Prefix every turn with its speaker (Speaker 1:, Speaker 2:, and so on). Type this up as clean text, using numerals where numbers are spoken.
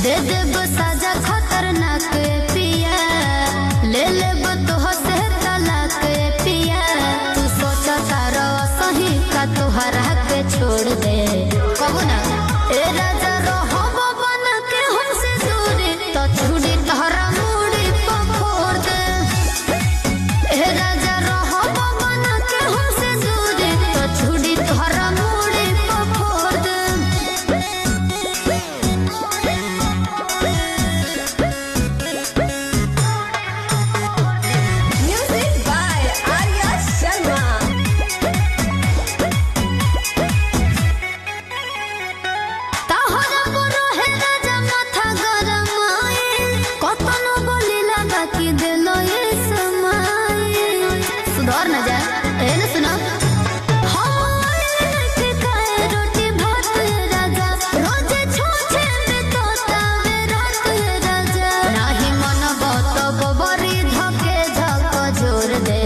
Speaker 1: दे देब साजा खतरनाक पिया, ले लेब तोह से तलाक पिया। तू सोचा तारा सही का तोहरा के छोड़ दे कहू ना ए राजा रहो बन के हमसे दूरी तो छुड़ी तोहरा मुड़ी पखोड़ दे। ए राजा रहो बन के हमसे दूरी तो छुड़ी तोहरा मुड़ी पखोड़ दे।
Speaker 2: Music by Arya Sharma.
Speaker 1: ताहरा बरो है राजा माथा गरम आए, कतनो बोलिला बाकी देलो ये समाए। सुधार न जा ए न सुना रोटी भात ये राजा रोजे छोछे में तोता वे रात ये राजा। नाही मन बत बबरी धके झक जोर दे।